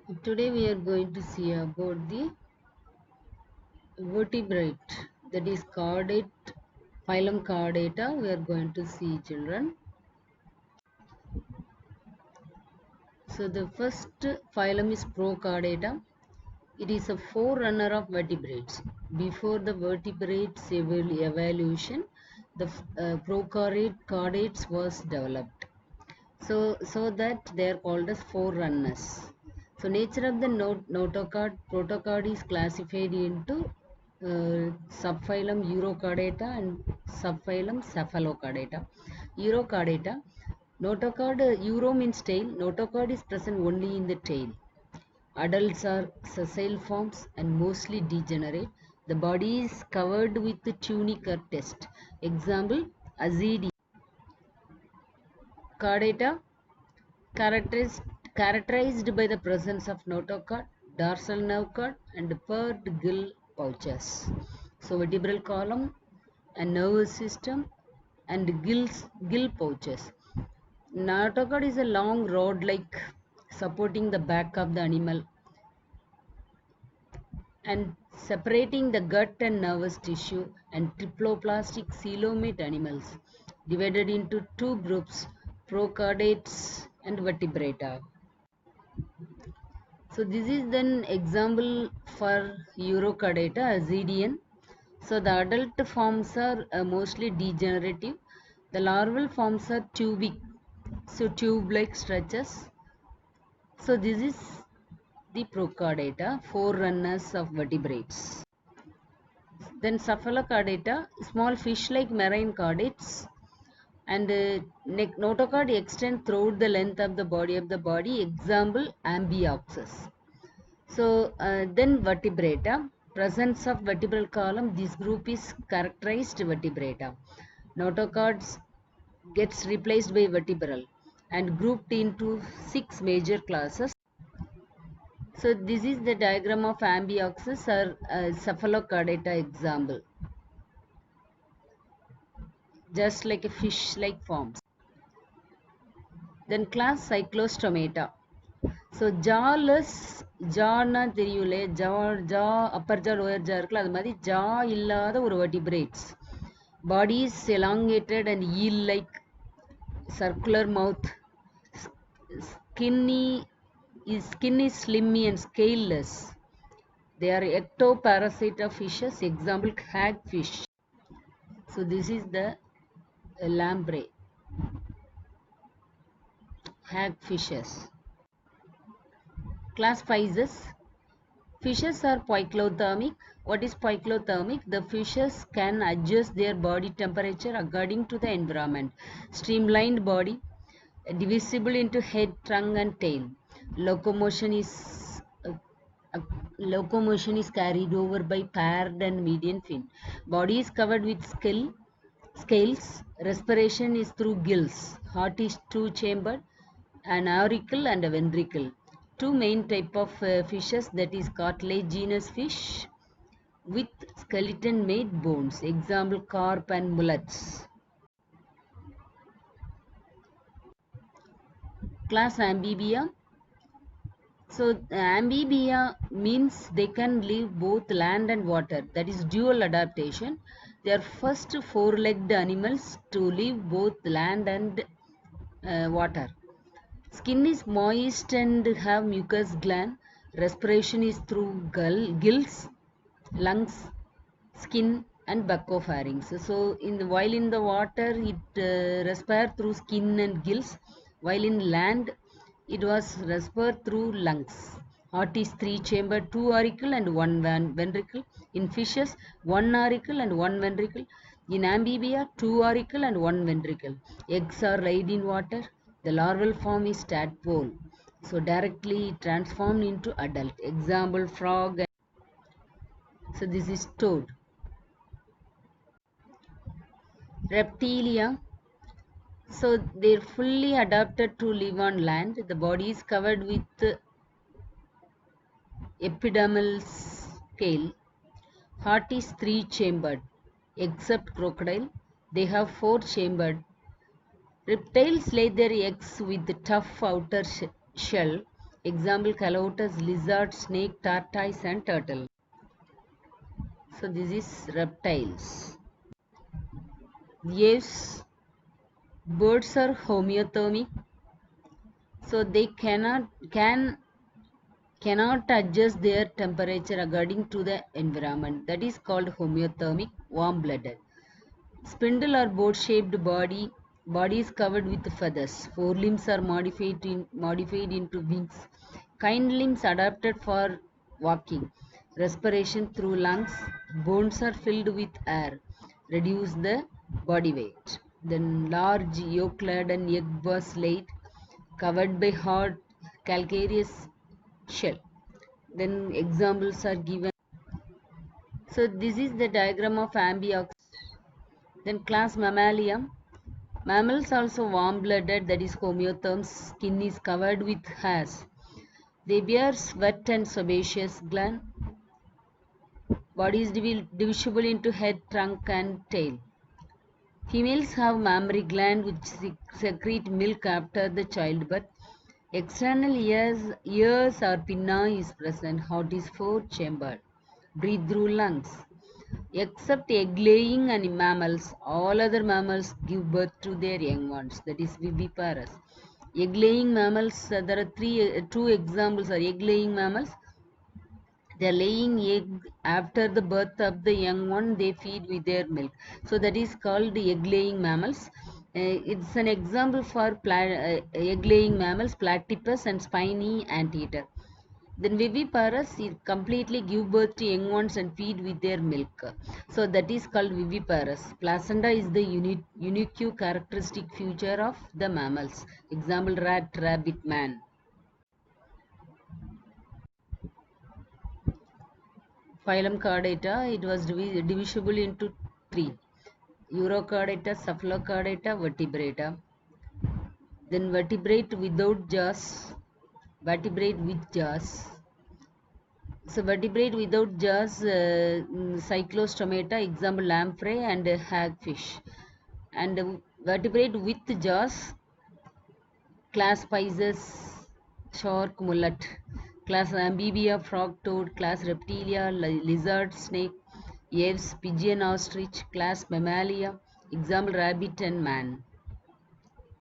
Today we are going to see about the vertebrate, that is chordate, phylum Chordata. We are going to see, children. So the first phylum is Prochordata. It is a forerunner of vertebrates. Before the vertebrates evolution, the chordates was developed. So that they are called as forerunners. So nature of the notochord, protochord is classified into subphylum Urochordata and subphylum Cephalochordata. Urochordata, notochord, Uro means tail, notochord is present only in the tail. Adults are sessile forms and mostly degenerate. The body is covered with tunic or test. Example, Azidia. Chordata, characterized by the presence of notochord, dorsal nerve cord, and paired gill pouches. So vertebral column and nervous system and gill pouches. Notochord is a long rod like supporting the back of the animal and separating the gut and nervous tissue, and triploplastic coelomate animals divided into two groups, prochordates and vertebrata. So this is then example for Urochordata, Azidian. So the adult forms are mostly degenerative. The larval forms are tubic, so tube-like structures. So this is the Prochordata, forerunners of vertebrates. Then Cephalochordata, small fish-like marine chordates, and notochord extend throughout the length of the body. Example, Amphioxus. So then vertebrata, presence of vertebral column, this group is characterized vertebrata. Notochords gets replaced by vertebral and grouped into 6 major classes. So this is the diagram of Amphioxus or Cephalochordata example, just like a fish-like forms. Then class Cyclostomata. So jawless, ஜான்னா தெரியும்லே, jaw upper jaw lower jaw இருக்குல்ல, அது மாதிரி jaw இல்லாத ஒரு vertebrates. Body is elongated and eel like, circular mouth, skin is slimy and scaleless. They are ectoparasite of fishes. Example, hagfish. So this is the lamprey, hagfishes. Class Physis. Fishes are poikilothermic. What is poikilothermic? The fishes can adjust their body temperature according to the environment. Streamlined body, divisible into head, trunk and tail. Locomotion is carried over by paired and median fin. Body is covered with scales. Respiration is through gills. Heart is two-chambered, an auricle and a ventricle. Two main type of fishes, that is cartilaginous fish with skeleton made bones. Example, carp and mullets. Class Amphibia. So amphibia means they can live both land and water, that is dual adaptation. They are first four-legged animals to live both land and water. Skin is moist and have mucus gland. Respiration is through gills, lungs, skin and buccopharynx. So while in the water it respires through skin and gills, while in land it was respired through lungs. Heart is three-chambered, two auricle and one ventricle. In fishes, one auricle and one ventricle. In amphibia, two auricle and one ventricle. Eggs are laid in water. The larval form is tadpole, so directly transformed into adult. Example, frog. So this is toad. Reptilia. So they're fully adapted to live on land. The body is covered with epidermal scale. Heart is three-chambered, except crocodile. They have four-chambered. Reptiles lay their eggs with the tough outer shell. Example calotus, lizard, snake, tortoise and turtle. So this is reptiles. Yes, birds are homeothermic, so they cannot adjust their temperature according to the environment. That is called homeothermic, warm-blooded. Spindle or boat-shaped body is covered with feathers. Forelimbs are modified into wings. Hind limbs adapted for walking. Respiration through lungs. Bones are filled with air. Reduce the body weight. Then large yolk-laden egg was laid, covered by hard calcareous shell. Then examples are given. So this is the diagram of Amphiox. Then class Mammalia. Mammals also warm-blooded, that is homeotherms. Skin is covered with hairs. They bear sweat and sebaceous gland. Body is divisible into head, trunk and tail. Females have mammary gland which secrete milk after the childbirth. External ears or pinna is present. Heart is four-chambered. Breathe through lungs. Except egg-laying and mammals, all other mammals give birth to their young ones. That is viviparous. Egg-laying mammals, there are two examples are egg-laying mammals. They are laying egg after the birth of the young one. They feed with their milk. So that is called egg-laying mammals. It's an example for egg-laying mammals, platypus and spiny anteater. Then viviparous completely give birth to young ones and feed with their milk. So that is called viviparous. Placenta is the unique characteristic feature of the mammals. Example rat, rabbit, man. Phylum Chordata, it was divisible into three. Urochordata, Cephalochordata, Vertebrata. Then vertebrate without jaws, vertebrate with jaws. So vertebrate without jaws, cyclostomata, example lamprey and hagfish. And vertebrate with jaws, class Pisces, shark, mullet. Class Amphibia, frog, toad. Class Reptilia, lizard, snake. Aves, pigeon, ostrich. Class Mammalia, example rabbit and man.